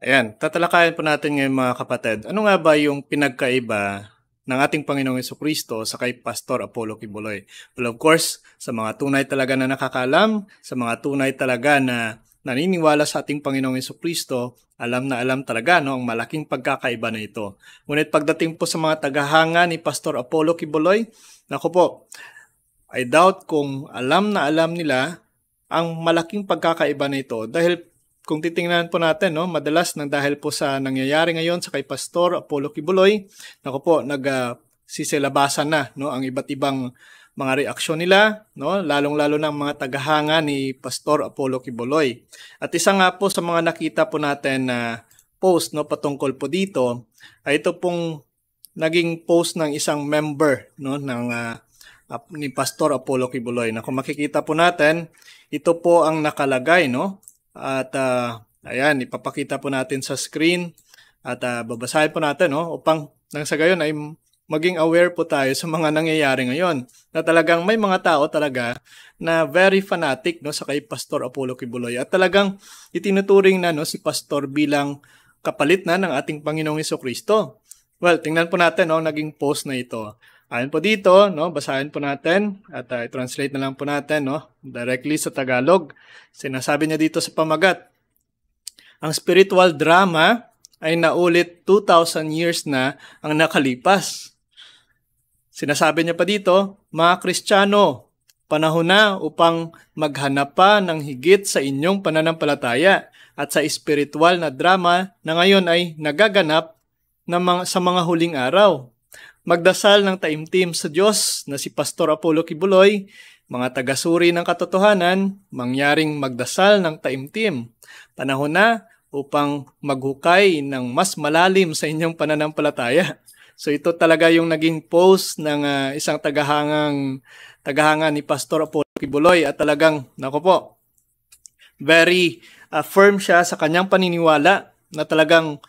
Ayan, tatalakayin po natin ngayon mga kapatid. Ano nga ba yung pinagkaiba ng ating Panginoong Jesucristo sa kay Pastor Apollo Kibuloy? Well, of course, sa mga tunay talaga na nakakaalam, sa mga tunay talaga na naniniwala sa ating Panginoong Jesucristo, alam na alam talaga no, ang malaking pagkakaiba na ito. Ngunit pagdating po sa mga tagahanga ni Pastor Apollo Kibuloy, naku po, I doubt kung alam na alam nila ang malaking pagkakaiba na ito dahil kung titingnan po natin, no, madalas nang dahil po sa nangyayari ngayon sa kay Pastor Apollo Kibuloy, naku po, sisilabasan na no, ang iba't ibang mga reaksyon nila, no, lalong-lalo na ang mga tagahanga ni Pastor Apollo Kibuloy. At isa nga po sa mga nakita po natin na post no, patungkol po dito, ay ito pong naging post ng isang member no, ni Pastor Apollo Kibuloy. Na kung makikita po natin, ito po ang nakalagay, no? At ayan, ipapakita po natin sa screen at babasahin po natin no, upang nang sa gayon ay maging aware po tayo sa mga nangyayari ngayon. Na talagang may mga tao talaga na very fanatic no, sa kay Pastor Apollo Kibuloy at talagang itinuturing na no, si Pastor bilang kapalit na ng ating Panginoong Jesucristo. Well, tingnan po natin no, naging post na ito. Ayon po dito, no, basahin po natin at i-translate na lang po natin no, directly sa Tagalog. Sinasabi niya dito sa pamagat, ang spiritual drama ay naulit 2,000 years na ang nakalipas. Sinasabi niya pa dito, mga Kristiyano, panahon na upang maghanap pa ng higit sa inyong pananampalataya at sa spiritual na drama na ngayon ay nagaganap sa mga huling araw. Magdasal ng taimtim sa Diyos na si Pastor Apollo Kibuloy, mga tagasuri ng katotohanan, mangyaring magdasal ng taimtim. Panahon na upang maghukay ng mas malalim sa inyong pananampalataya. So ito talaga yung naging post ng isang tagahanga ni Pastor Apollo Kibuloy at talagang, nako po, very firm siya sa kanyang paniniwala na talagang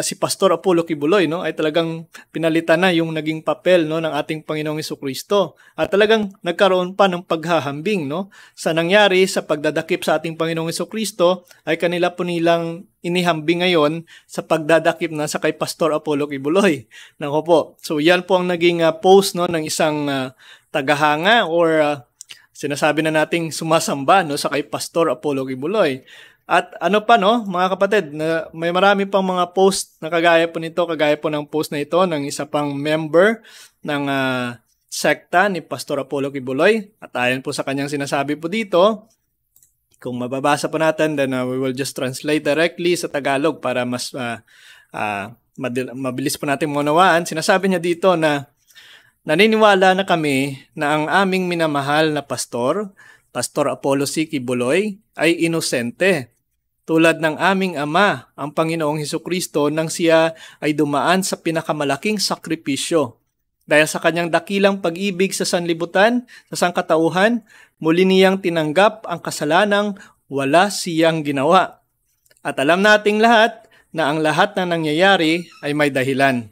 si Pastor Apollo Kibuloy no ay talagang pinalitan na yung naging papel no ng ating Panginoong Jesucristo at talagang nagkaroon pa ng paghahambing no sa nangyari sa pagdadakip sa ating Panginoong Jesucristo ay kanila po nilang inihambing ngayon sa pagdadakip na sa kay Pastor Apollo Kibuloy. Nako po. So yan po ang naging post no ng isang tagahanga or sinasabi na nating sumasamba no sa kay Pastor Apollo Kibuloy. At ano pa no, mga kapatid, na may marami pang mga post na kagaya po nito, kagaya po ng post na ito ng isa pang member ng sekta ni Pastor Apollo Kibuloy. At ayon po sa kanyang sinasabi po dito, kung mababasa po natin, then we will just translate directly sa Tagalog para mas mabilis po natin maunawaan. Sinasabi niya dito na naniniwala na kami na ang aming minamahal na pastor, Pastor Apollo C. Kibuloy, ay inosente. Tulad ng aming Ama, ang Panginoong Hesukristo, nang siya ay dumaan sa pinakamalaking sakripisyo. Dahil sa kanyang dakilang pag-ibig sa sanlibutan, sa sangkatauhan, muli niyang tinanggap ang kasalanang wala siyang ginawa. At alam nating lahat na ang lahat na nangyayari ay may dahilan.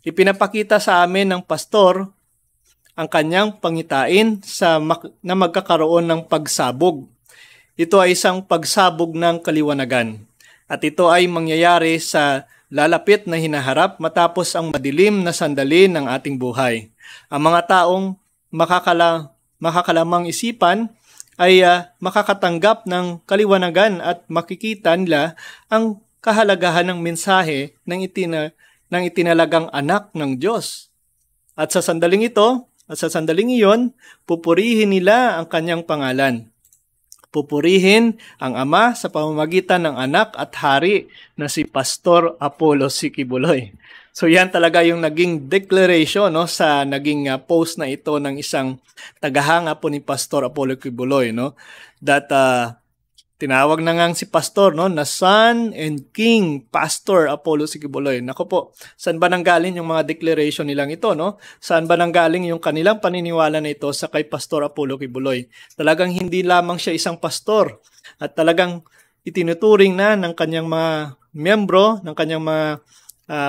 Ipinapakita sa amin ng pastor ang kanyang pangitain na magkakaroon ng pagsabog. Ito ay isang pagsabog ng kaliwanagan. At ito ay mangyayari sa lalapit na hinaharap matapos ang madilim na sandali ng ating buhay. Ang mga taong makakalamang isipan ay makakatanggap ng kaliwanagan at makikita nila ang kahalagahan ng mensahe ng itinalagang anak ng Diyos. At sa sandaling ito, at sa sandaling iyon, pupurihin nila ang kanyang pangalan. Pupurihin ang Ama sa pamamagitan ng anak at hari na si Pastor Apollo C. Kibuloy. So yan talaga yung naging declaration no, sa naging post na ito ng isang tagahanga po ni Pastor Apollo Kibuloy. No, that tinawag na nga si Pastor no, na Son and King Pastor Apollo C. Kibuloy. Nako po, saan ba nanggaling yung mga declaration nilang ito? No? Saan ba nanggaling yung kanilang paniniwala na ito sa kay Pastor Apollo Kibuloy? Talagang hindi lamang siya isang pastor at talagang itinuturing na ng kanyang mga miyembro, ng kanyang mga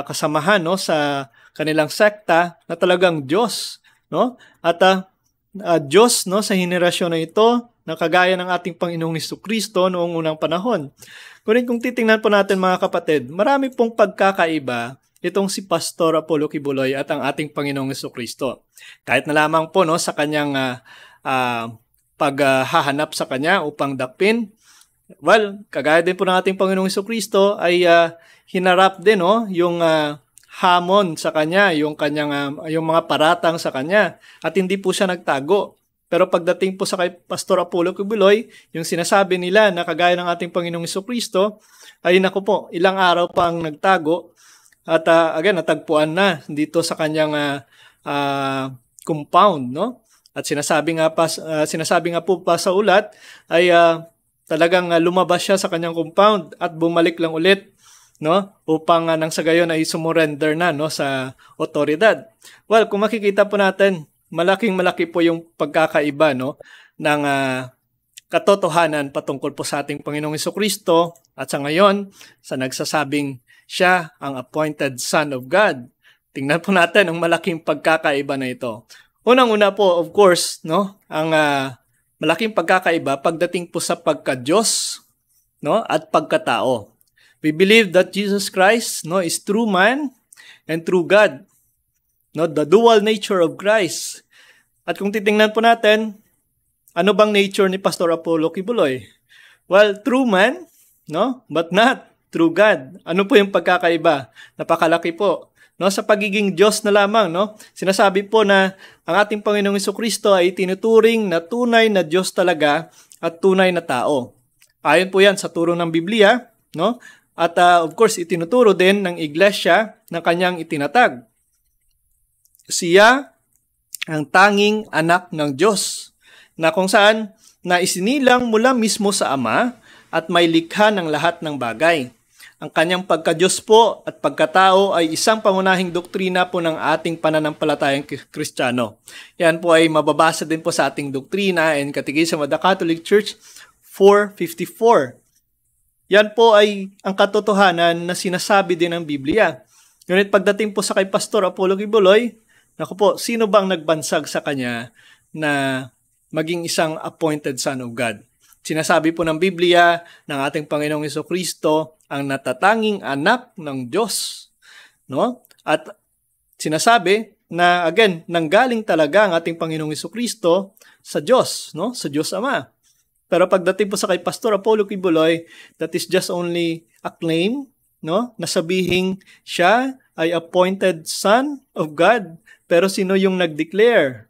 kasamahan no, sa kanilang sekta na talagang Diyos. No? At Diyos no, sa henerasyon na ito na kagaya ng ating Panginoong Jesucristo noong unang panahon. Ngunit kung titingnan po natin mga kapatid, marami pong pagkakaiba itong si Pastor Apollo Kibuloy at ang ating Panginoong Jesucristo. Kahit na lamang po sa kanyang paghahanap sa kanya upang dakpin, well, kagaya din po ng ating Panginoong Jesucristo ay hinarap din yung hamon sa kanya, yung mga paratang sa kanya, at hindi po siya nagtago. Pero pagdating po sa kay Pastor Apollo Kibuloy, yung sinasabi nila na kagaya ng ating Panginoong Jesucristo, ay naku po, ilang araw pa ang nagtago at again, natagpuan na dito sa kanyang compound, no? At sinasabi nga po pa sa ulat ay talagang lumabas siya sa kanyang compound at bumalik lang ulit, no? Upang nang sa gayon ay sumurrender na, no, sa otoridad. Well, kung makikita po natin, malaki po yung pagkakaiba, no, ng katotohanan patungkol po sa ating Panginoong Jesucristo at sa ngayon sa nagsasabing siya ang appointed Son of God. Tingnan po natin ang malaking pagkakaiba na ito. Unang-una po, of course, no, ang malaking pagkakaiba pagdating po sa pagka-Diyos, no, at pagkatao. We believe that Jesus Christ, no, is true man and true God. No, the dual nature of Christ. At kung titingnan po natin, ano bang nature ni Pastor Apollo Kibuloy? Well, true man, no, but not true God. Ano po yung pagkakaiba? Napakalaki po. No, sa pagiging Diyos na lamang, no? Sinasabi po na ang ating Panginoong Jesucristo ay tinuturing na tunay na Diyos talaga at tunay na tao. Ayon po yan sa turo ng Biblia, no? At of course, itinuturo din ng iglesia na kanyang itinatag. Siya ang tanging anak ng Diyos, na kung saan na isinilang mula mismo sa Ama at may likha ng lahat ng bagay. Ang kanyang pagka-Diyos po at pagkatao ay isang pangunahing doktrina po ng ating pananampalatayang Kristiyano. Yan po ay mababasa din po sa ating doktrina and Catechism of the Catholic Church 454. Yan po ay ang katotohanan na sinasabi din ng Biblia. Ngunit pagdating po sa kay Pastor Apollo Kibuloy, naku po, sino bang nagbansag sa kanya na maging isang appointed Son of God? Sinasabi po ng Biblia ng ating Panginoong Jesucristo ang natatanging anak ng Diyos, no? At sinasabi na again, nanggaling talaga ang ating Panginoong Jesucristo sa Diyos, no? Sa Diyos Ama. Pero pagdating po sa kay Pastor Apollo Kibuloy, that is just only a claim, no? Nasabihing siya ay appointed Son of God. Pero sino yung nag-declare?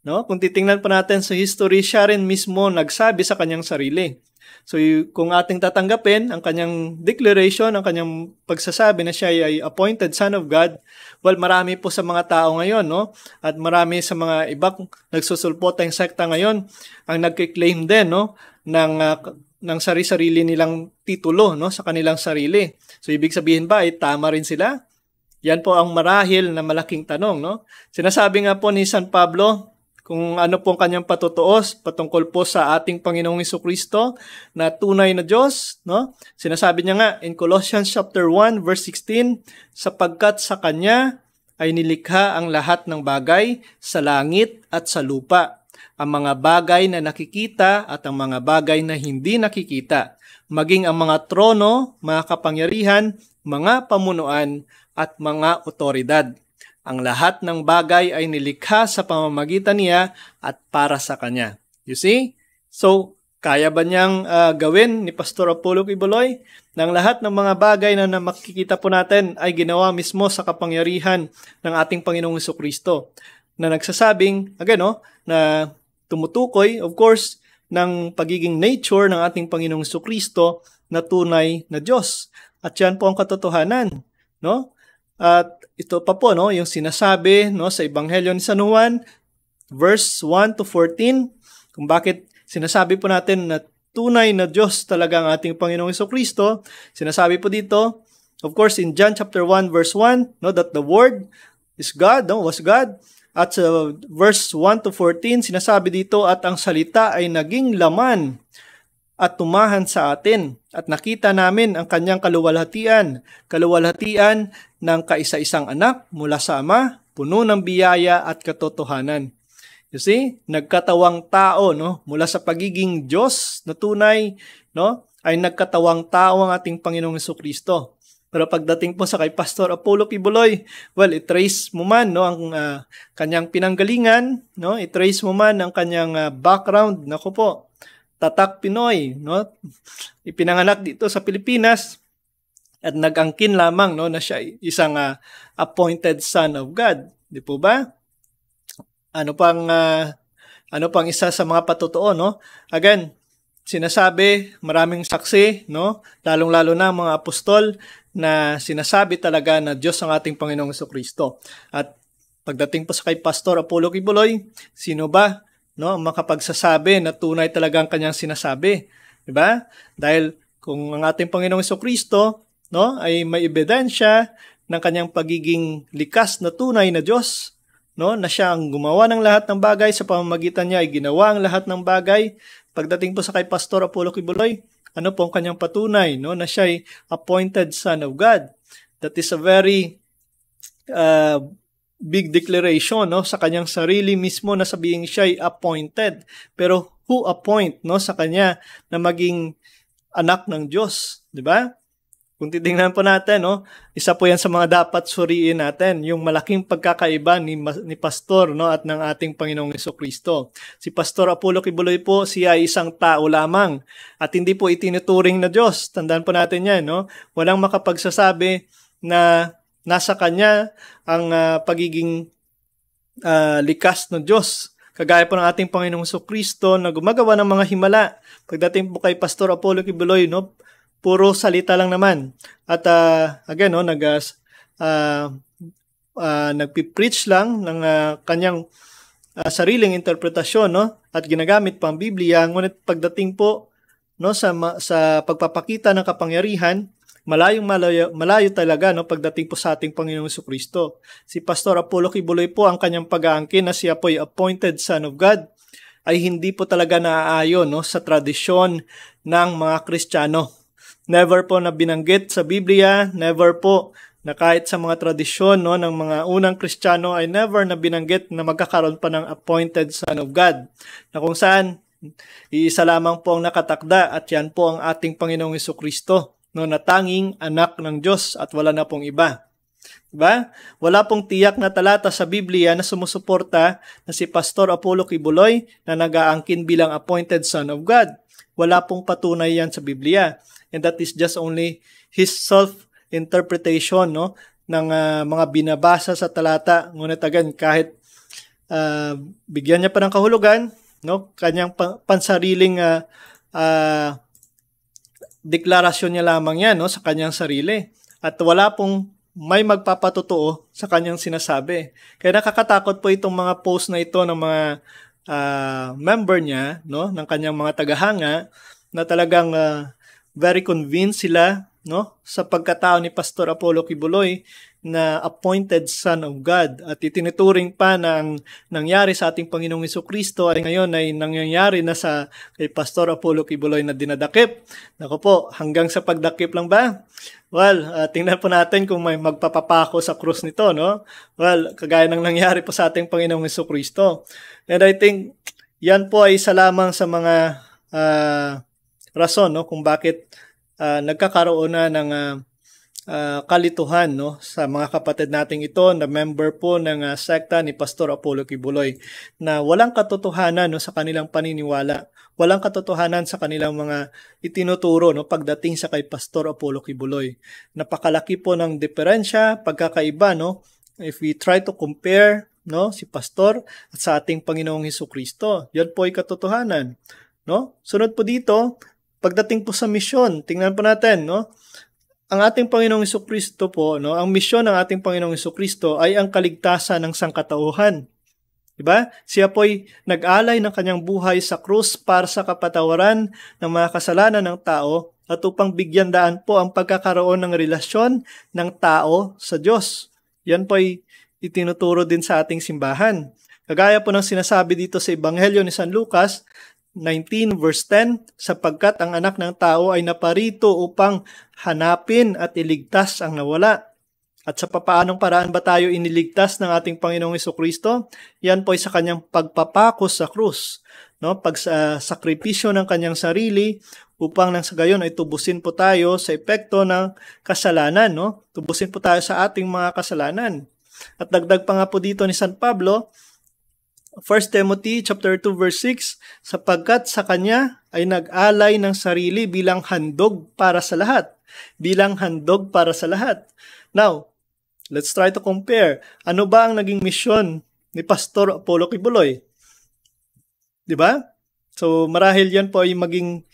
No? Kung titingnan pa natin sa history, siya rin mismo nagsabi sa kanyang sarili. So kung ating tatanggapin ang kanyang declaration, ang kanyang pagsasabi na siya ay appointed Son of God, well, marami po sa mga tao ngayon, no? At marami sa mga ibang nagsusulpotang sekta ngayon ang nagki-claim din, no, ng sarili-sarili nilang titulo, no, sa kanilang sarili. So ibig sabihin ba ay tama rin sila? Yan po ang marahil na malaking tanong, no? Sinasabi nga po ni San Pablo kung ano po ang kanyang patutuos patungkol po sa ating Panginoong Jesucristo na tunay na Diyos, no? Sinasabi niya nga in Colossians chapter 1 verse 16, sapagkat sa kanya ay nilikha ang lahat ng bagay sa langit at sa lupa, ang mga bagay na nakikita at ang mga bagay na hindi nakikita, maging ang mga trono, mga kapangyarihan, mga pamunuan, at mga otoridad. Ang lahat ng bagay ay nilikha sa pamamagitan niya at para sa kanya. You see? So, kaya ba niyang gawin ni Pastor Apollo Kibuloy ng lahat ng mga bagay na makikita po natin ay ginawa mismo sa kapangyarihan ng ating Panginoong Jesucristo, na nagsasabing, again, no, na tumutukoy, of course, ng pagiging nature ng ating Panginoong Jesucristo na tunay na Diyos. At yan po ang katotohanan, no? At ito pa po, no, yung sinasabi, no, sa Ebanghelyo ni San Juan, verse 1 to 14, kung bakit sinasabi po natin na tunay na Diyos talaga ang ating Panginoong Jesucristo. Sinasabi po dito, of course, in John chapter 1, verse 1, no, that the Word is God, no, was God. At sa verse 1 to 14, sinasabi dito, at ang salita ay naging laman at tumahan sa atin, at nakita namin ang kanyang kaluwalhatian ng kaisa-isang anak mula sa Ama, puno ng biyaya at katotohanan. You see, nagkatawang tao, no? Mula sa pagiging Diyos na tunay, no? Ay nagkatawang tao ang ating Panginoong Jesucristo. Pero pagdating po sa kay Pastor Apollo Kibuloy, well, i-trace mo man, no, ang kanyang pinanggalingan, no? I-trace mo man ang kanyang background, nako po. Tatak Pinoy, no? Ipinanganak dito sa Pilipinas at nag-angkin lamang, no, na siya isang appointed son of God. Di po ba? Ano pang isa sa mga patotoo, no? Again, sinasabi, maraming saksi, no? Lalong-lalo na mga apostol na sinasabi talaga na Diyos ang ating Panginoong Jesucristo. At pagdating po sa kay Pastor Apollo Kibuloy, sino ba, no, ang makapagsasabi na tunay talaga ang kanyang sinasabi? Diba? Dahil kung ang ating Panginoong Jesucristo, no, ay may ebidensya ng kanyang pagiging likas na tunay na Diyos, no, na siya ang gumawa ng lahat ng bagay, sa pamamagitan niya ay ginawa ang lahat ng bagay. Pagdating po sa kay Pastor Apollo Kibuloy, ano po ang kanyang patunay, no, na siya ay appointed son of God. That is a very big declaration, no, sa kanyang sarili mismo na sabihin siya ay appointed. Pero who appoint, no, sa kanya na maging anak ng Diyos, di ba? Kung titingnan po natin, no, isa po yan sa mga dapat suriin natin, yung malaking pagkakaiba ni Pastor, no, at ng ating Panginoong Jesucristo. Si Pastor Apollo Kibuloy po, siya ay isang tao lamang at hindi po itinuturing na Diyos. Tandaan po natin yan, no? Walang makapagsasabi na nasa kanya ang pagiging likas ng Diyos. Kagaya po ng ating Panginoong Jesucristo na gumagawa ng mga himala. Pagdating po kay Pastor Apollo Kibuloy, no, puro salita lang naman. At again, no, nagpipreach lang ng kanyang sariling interpretasyon, no, at ginagamit pa ang Biblia. Ngunit pagdating po, no, sa pagpapakita ng kapangyarihan, malayo talaga, no, pagdating po sa ating Panginoong Jesucristo. Si Pastor Apollo Kibuloy po, ang kanyang pag-aangkin na siya po ay appointed son of God, ay hindi po talaga naaayon, no, sa tradisyon ng mga Kristiyano. Never po na binanggit sa Biblia, never po na kahit sa mga tradisyon, no, ng mga unang Kristiyano ay never na binanggit na magkakaroon pa ng appointed son of God. Na kung saan, iisa lamang po ang nakatakda at yan po ang ating Panginoong Jesucristo, no, na tanging anak ng Diyos at wala na pong iba. Diba? Wala pong tiyak na talata sa Biblia na sumusuporta na si Pastor Apollo Kibuloy na nag-aangkin bilang appointed son of God. Wala pong patunay yan sa Biblia. And that is just only his self-interpretation, no, ng mga binabasa sa talata. Ngunit again, kahit bigyan niya pa ng kahulugan, no, kanyang pansariling deklarasyon niya lamang yan, no, sa kanyang sarili. At wala pong may magpapatotoo sa kanyang sinasabi. Kaya nakakatakot po itong mga post na ito ng mga member niya, no, ng kanyang mga tagahanga, na talagang very convinced sila, no, sa pagkatao ni Pastor Apollo Kibuloy na appointed son of God. At itinuturing pa na ang nangyari sa ating Panginoong Jesucristo ay ngayon ay nangyayari na sa kay Pastor Apollo Kibuloy na dinadakip. Naku po, hanggang sa pagdakip lang ba? Well, tingnan po natin kung may magpapapako sa krus nito, no? Well, kagaya ng nangyari po sa ating Panginoong Jesucristo. And I think yan po ay isa lamang sa mga rason, no, kung bakit nagkakaroon na ng kalituhan, no, sa mga kapatid nating ito na member po ng sekta ni Pastor Apollo Kibuloy, na walang katotohanan, no, sa kanilang paniniwala, walang katotohanan sa kanilang mga itinuturo, no, pagdating sa kay Pastor Apollo Kibuloy. Napakalaki po ng diferensya, pagkakaiba, no, if we try to compare, no, si Pastor at sa ating Panginoong Jesucristo. Yan po ay katotohanan, no. Sunod po dito, pagdating po sa misyon, tingnan po natin, no, ang ating Panginoong Jesucristo po, no, ang misyon ng ating Panginoong Jesucristo ay ang kaligtasan ng sangkatauhan. Diba? Siya po ay nag-alay ng kanyang buhay sa krus para sa kapatawaran ng mga kasalanan ng tao at upang bigyan daan po ang pagkakaroon ng relasyon ng tao sa Diyos. Yan po ay itinuturo din sa ating simbahan. Kagaya po ng sinasabi dito sa Ebanghelyo ni San Lucas 19 verse 10, sapagkat ang anak ng tao ay naparito upang hanapin at iligtas ang nawala. At sa papaanong paraan ba tayo iniligtas ng ating Panginoong Hesukristo? Yan po ay sa kanyang pagpapako sa krus, no? Pagsakripisyo ng kanyang sarili upang nang sa gayon ay tubusin po tayo sa epekto ng kasalanan, no? Tubusin po tayo sa ating mga kasalanan. At dagdag pa nga po dito ni San Pablo, 1 Timothy chapter 2 verse 6, sapagkat sa kanya ay nag-alay ng sarili bilang handog para sa lahat. Bilang handog para sa lahat. Now, let's try to compare. Ano ba ang naging misyon ni Pastor Apollo Kibuloy? Di ba? So, marahil yan po ay maging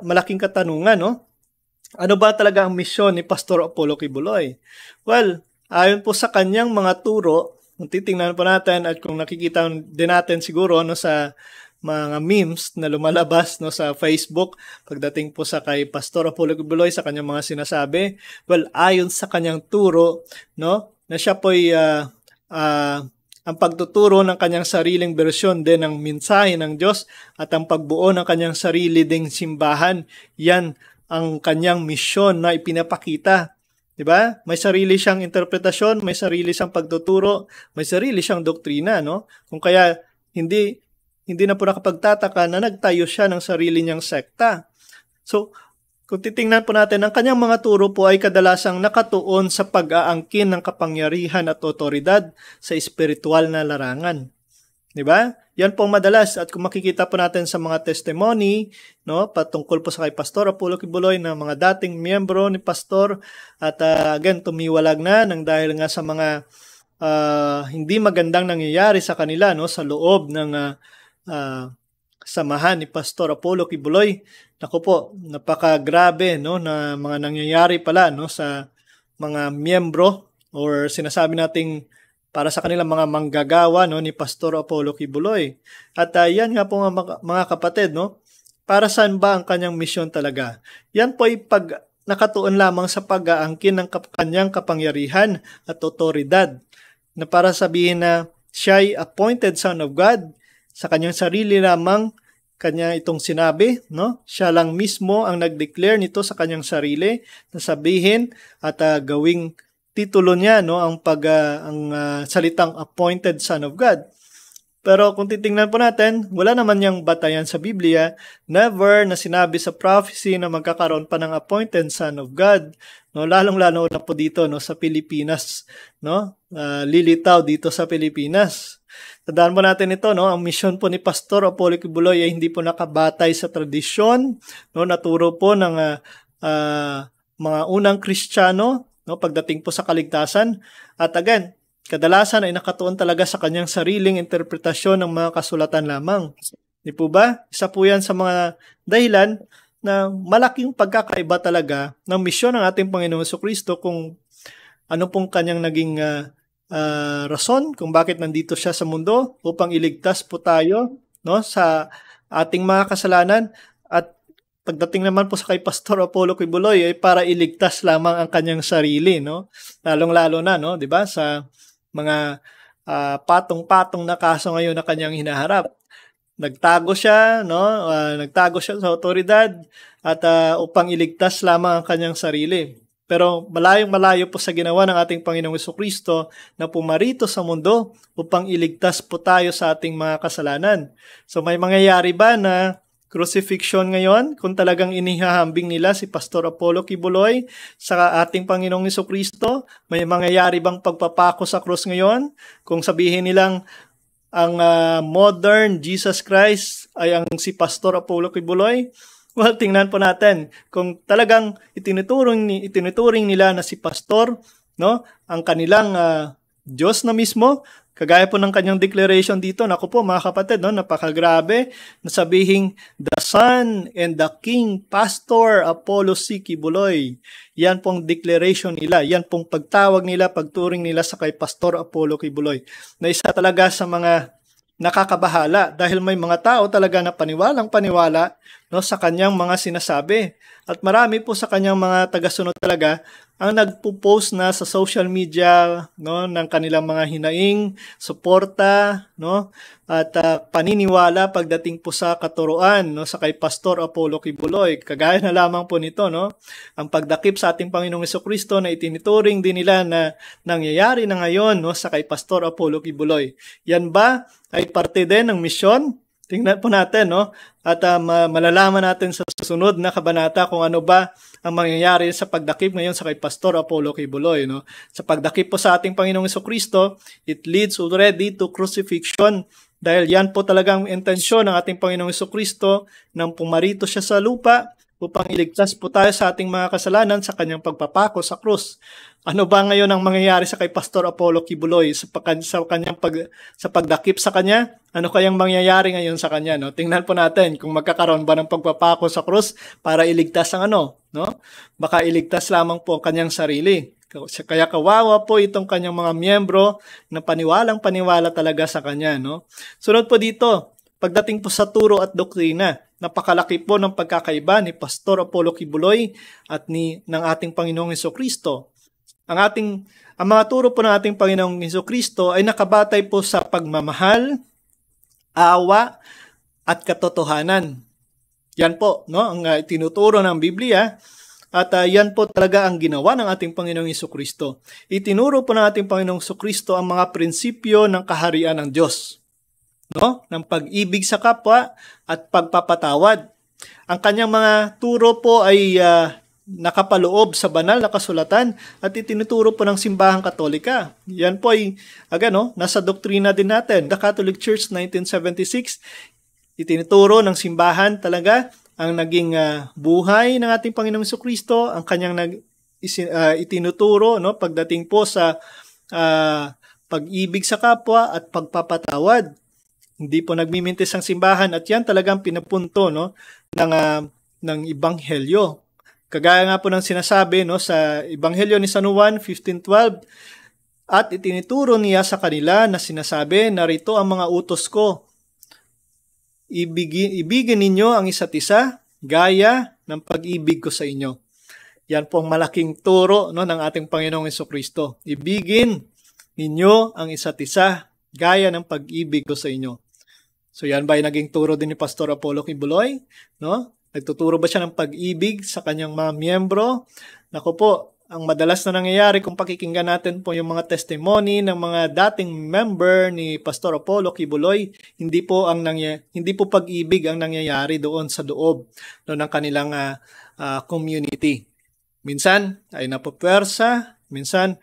malaking katanungan, no? Ano ba talaga ang misyon ni Pastor Apollo Kibuloy? Well, ayon po sa kanyang mga turo, kung titingnan po natin at kung nakikita din natin siguro no, sa mga memes na lumalabas no, sa Facebook pagdating po sa kay Pastor Apollo Kibuloy sa kanyang mga sinasabi, well, ayon sa kanyang turo, no, na siya po ay ang pagtuturo ng kanyang sariling bersyon din ng mensahe ng Diyos at ang pagbuo ng kanyang sarili ding simbahan, yan ang kanyang misyon na ipinapakita. Diba? May sarili siyang interpretasyon, may sarili siyang pagtuturo, may sarili siyang doktrina, no? Kung kaya hindi na po nakapagtataka na nagtayo siya ng sarili niyang sekta. So, kung titingnan po natin, ang kanyang mga turo po ay kadalasang nakatuon sa pag-aangkin ng kapangyarihan at otoridad sa espiritual na larangan. Diba? Yan pong madalas at kung makikita po natin sa mga testimony, no, patungkol po sa kay Pastor Apollo Kibuloy na mga dating miyembro ni Pastor at again tumiwalag na nang dahil nga sa mga hindi magandang nangyayari sa kanila no sa loob ng samahan ni Pastor Apollo Kibuloy. Naku po, napakagrabe no na mga nangyayari pala no sa mga miyembro or sinasabi nating para sa kanilang mga manggagawa no, ni Pastor Apollo Kibuloy. At yan nga po mga kapatid, no, para saan ba ang kanyang misyon talaga? Yan po ay nakatuon lamang sa pag-aangkin ng kanyang kapangyarihan at otoridad na para sabihin na siya ay appointed Son of God, sa kanyang sarili lamang kanya itong sinabi, no? Siya lang mismo ang nag-declare nito sa kanyang sarili na sabihin at gawing titulo niya no ang salitang appointed Son of God. Pero kung titingnan po natin, wala naman niyang batayan sa Biblia, never na sinabi sa prophecy na magkakaroon pa ng appointed Son of God. No, lalong-lalo na po dito no sa Pilipinas, no? Lilitaw dito sa Pilipinas. Tandaan po natin ito, no? Ang misyon po ni Pastor Apollo Kibuloy ay hindi po nakabatay sa tradisyon, no? Naturo po ng mga unang Kristiyano, no, pagdating po sa kaligtasan. At again, kadalasan ay nakatuon talaga sa kanyang sariling interpretasyon ng mga kasulatan lamang. Di po ba? Isa po yan sa mga dahilan na malaking pagkakaiba talaga ng misyon ng ating Panginoong Jesucristo kung ano pong kanyang naging rason kung bakit nandito siya sa mundo upang iligtas po tayo no, sa ating mga kasalanan. At pagdating naman po sa kay Pastor Apollo Kibuloy ay para iligtas lamang ang kanyang sarili, no? Lalong-lalo na, no, 'di ba, sa mga patong-patong na kaso ngayon na kanyang hinaharap. Nagtago siya, no? Nagtago siya sa otoridad at upang iligtas lamang ang kanyang sarili. Pero malayong-malayo po sa ginawa ng ating Panginoong Jesucristo na pumarito sa mundo upang iligtas po tayo sa ating mga kasalanan. So may mangyayari ba na crucifixion ngayon kung talagang inihahambing nila si Pastor Apollo Kibuloy sa ating Panginoong Jesucristo? May mangyayari bang pagpapako sa krus ngayon kung sabihin nilang ang modern Jesus Christ ay ang si Pastor Apollo Kibuloy? Well, tingnan po natin kung talagang itinuturing nila na si Pastor, no, ang kanilang Diyos na mismo. Kagaya po ng kanyang declaration dito, naku po mga kapatid, no, napakagrabe na sabihing the Son and the King Pastor Apollo C. Kibuloy. Yan pong declaration nila, yan pong pagtawag nila, pagturing nila sa kay Pastor Apollo Kibuloy. Na isa talaga sa mga nakakabahala dahil may mga tao talaga na paniwalang-paniwala no, sa kanyang mga sinasabi. At marami po sa kanyang mga tagasunod talaga ang nagpo-post na sa social media, no, ng kanilang mga hinaing, suporta, no, at paniniwala pagdating po sa katuruan, no, sa kay Pastor Apollo Kibuloy. Kagaya na lamang po nito, no, ang pagdakip sa ating Panginoong Jesucristo na itinituring din nila na nangyayari na ngayon, no, sa kay Pastor Apollo Kibuloy. Yan ba ay parte din ng misyon? Tingnan po natin, no? At malalaman natin sa susunod na kabanata kung ano ba ang mangyayari sa pagdakip ngayon sa kay Pastor Apollo Kibuloy, no? Sa pagdakip po sa ating Panginoong Jesucristo, it leads already to crucifixion. Dahil yan po talagang intensyon ng ating Panginoong Jesucristo nang pumarito siya sa lupa upang iligtas po tayo sa ating mga kasalanan sa kanyang pagpapako sa krus. Ano ba ngayon ang mangyayari sa kay Pastor Apollo Kibuloy sa pagdakip sa kanya? Ano kayang mangyayari ngayon sa kanya, no? Tingnan po natin kung magkakaroon ba ng pagpapako sa krus para iligtas ang ano, no? Baka iligtas lamang po ang kanyang sarili. Kaya kawawa po itong kanyang mga miyembro na paniwalang-paniwala talaga sa kanya, no? Sunod po dito, pagdating po sa turo at doktrina, napakalaki po ng pagkakaiba ni Pastor Apollo Kibuloy at ng ating Panginoong Jesucristo. Ang mga turo po ng ating Panginoong Jesucristo ay nakabatay po sa pagmamahal, awa, at katotohanan. Yan po, no, ang tinuturo ng Biblia. At yan po talaga ang ginawa ng ating Panginoong Jesucristo. Itinuro po ng ating Panginoong Jesucristo ang mga prinsipyo ng kaharian ng Diyos, no? Ng pag-ibig sa kapwa at pagpapatawad. Ang kanyang mga turo po ay nakapaloob sa banal na kasulatan at itinuturo po ng Simbahang Katolika. Yan po ay nasa doktrina din natin. The Catholic Church 1976, itinuturo ng simbahan talaga ang naging buhay ng ating Panginoong Jesucristo, ang kanyang itinuturo, no, pagdating po sa pag-ibig sa kapwa at pagpapatawad. Hindi po nagmimintis ang simbahan at yan talagang pinapunto, no, ng Ebanghelyo. Kagaya nga po ng sinasabi, no, sa Ebanghelyo ni San Juan 15:12, at itinuturo niya sa kanila na sinasabi, narito ang mga utos ko. Ibigin ninyo ang isa't isa gaya ng pag-ibig ko sa inyo. Yan po ang malaking turo, no, ng ating Panginoong Jesucristo. Ibigin ninyo ang isa't isa gaya ng pag-ibig ko sa inyo. So yan ba ay naging turo din ni Pastor Apollo Kibuloy? No? Nagtuturo ba siya ng pag-ibig sa kanyang mga miyembro? Naku po, ang madalas na nangyayari kung pakikinggan natin po yung mga testimony ng mga dating member ni Pastor Apollo Kibuloy, hindi po pag-ibig ang nangyayari doon sa loob, no, ng kanilang community. Minsan ay napupwersa, minsan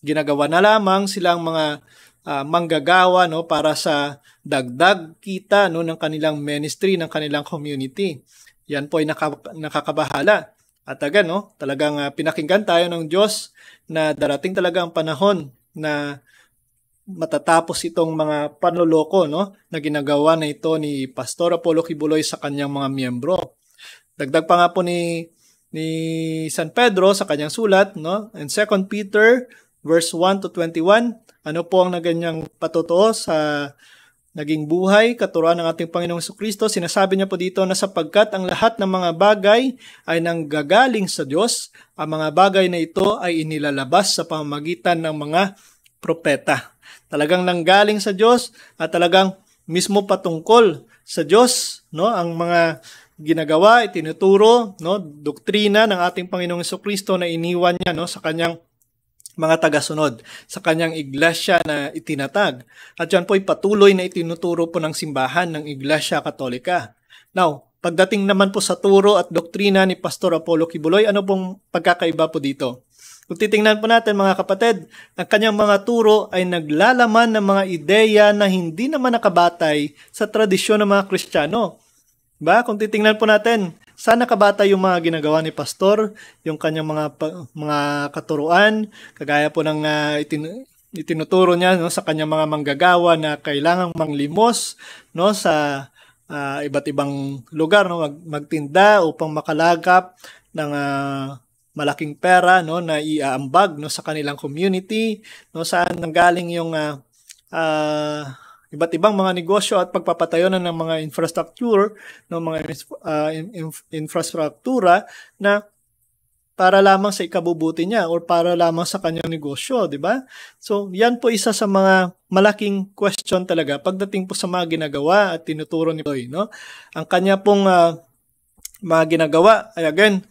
ginagawa na lamang silang mga manggagawa, no, para sa dagdag kita, no, ng kanilang ministry, ng kanilang community. Yan po ay nakakabahala. At talagang pinakinggan tayo ng Diyos na darating talaga ang panahon na matatapos itong mga panloloko, no, na ginagawa na ito ni Pastor Apollo Kibuloy sa kanyang mga miyembro. Dagdag pa nga po ni San Pedro sa kanyang sulat, no, in 2 Peter verse 1 to 21, ano po ang naganyang patotoo sa naging buhay, katuruan ng ating Panginoong Jesucristo. Sinasabi niya po dito na sapagkat ang lahat ng mga bagay ay nanggagaling sa Diyos, ang mga bagay na ito ay inilalabas sa pamamagitan ng mga propeta. Talagang nanggaling sa Diyos at talagang mismo patungkol sa Diyos, no, ang mga ginagawa, itinuturo, no, doktrina ng ating Panginoong Jesucristo na iniwan niya, no, sa kanyang mga tagasunod, sa kanyang iglesia na itinatag. At yan po ay patuloy na itinuturo po ng simbahan ng Iglesia Katolika. Now, pagdating naman po sa turo at doktrina ni Pastor Apollo Kibuloy, ano pong pagkakaiba po dito? Kung titingnan po natin mga kapatid, ang kanyang mga turo ay naglalaman ng mga ideya na hindi naman nakabatay sa tradisyon ng mga Kristiyano. Kung titingnan po natin, saan nakabatay yung mga ginagawa ni Pastor, yung kanyang mga katuruan, kagaya po ng itinuturo niya, no, sa kanyang mga manggagawa na kailangang manglimos, no, sa iba't ibang lugar, no, magtinda upang makalagap ng malaking pera, no, na iaambag, no, sa kanilang community, no, saan nanggaling yung iba't ibang mga negosyo at pagpapatayo na ng mga infrastructure, ng mga infrastruktura na para lamang sa ikabubuti niya or para lamang sa kanyang negosyo, di ba? So, yan po isa sa mga malaking question talaga pagdating po sa mga ginagawa at tinuturo ni Boy, no? Ang kanya pong mga ginagawa ay again,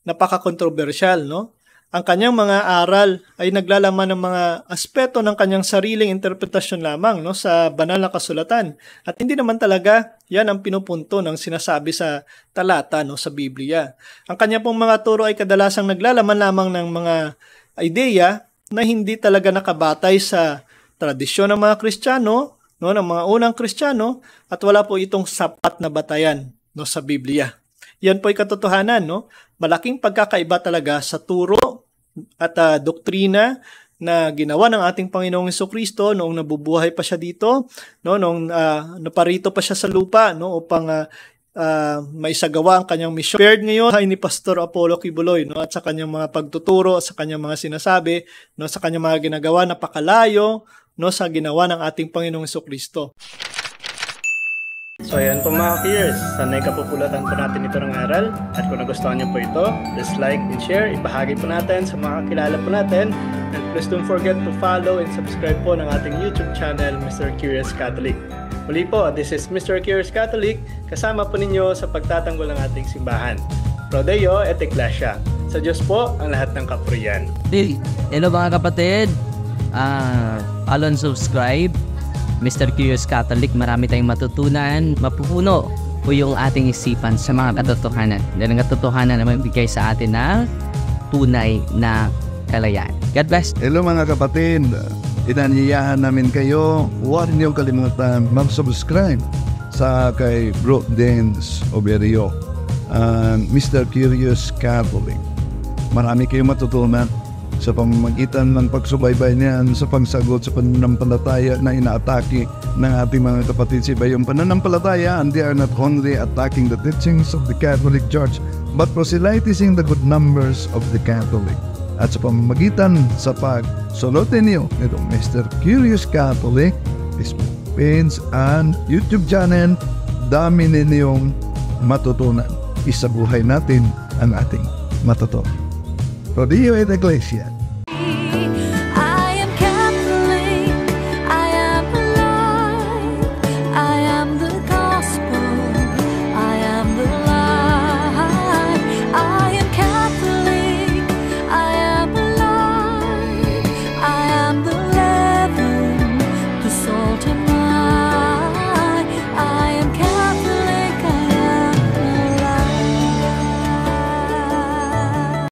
napaka-controversial, no? Ang kanyang mga aral ay naglalaman ng mga aspeto ng kanyang sariling interpretasyon lamang, no, sa banal na kasulatan. At hindi naman talaga yan ang pinupunto ng sinasabi sa talata, no, sa Biblia. Ang kanyang pong mga turo ay kadalasang naglalaman lamang ng mga ideya na hindi talaga nakabatay sa tradisyon ng mga Kristiyano, no, ng mga unang Kristiyano, at wala po itong sapat na batayan, no, sa Biblia. Yan po ay katotohanan, no? Malaking pagkakaiba talaga sa turo at doktrina na ginawa ng ating Panginoong Jesucristo noong nabubuhay pa siya dito, no, noong naparito pa siya sa lupa, no, upang maisagawa ang kanyang mission. Paired ngayon ay ni Pastor Apollo Kibuloy, no, at sa kanyang mga pagtuturo, sa kanyang mga sinasabi, no, sa kanyang mga ginagawa, napakalayo, no, sa ginawa ng ating Panginoong Jesucristo. So ayan po mga Keyers, sanay kapupulatan po natin ito ng aral, at kung nagustuhan niyo po ito, please like and share, ibahagi po natin sa mga kakilala po natin, and please don't forget to follow and subscribe po ng ating YouTube channel, Mr. Curious Catholic. Muli po, this is Mr. Curious Catholic, kasama po ninyo sa pagtatanggol ng ating simbahan. Pro Deo et Ecclesia. Sa Diyos po ang lahat ng kapurian. Hello mga kapatid, follow and subscribe Mr. Curious Catholic. Marami tayong matutunan, mapupuno po yung ating isipan sa mga katotohanan. Dahil ang katotohanan na magbigay sa atin ng tunay na kalayaan. God bless. Hello mga kapatid, inanyayahan namin kayo, huwag niyong kalimutan mag-subscribe sa kay Bro Dance Oberio, Mr. Curious Catholic. Marami kayong matutunan sa pamamagitan ng pagsubaybay niyan sa pagsagot sa pananampalataya na inaatake ng ating mga kapatid sa iba. Yung pananampalataya, and they are not only attacking the teachings of the Catholic Church, but proselytizing the good numbers of the Catholic. At sa pamamagitan sa pagsunutin niyo nitong Mr. Curious Catholic, Facebook page and YouTube channel, dami ninyong matutunan. Isabuhay natin ang ating matutunan. Pro Deo et Ecclesia.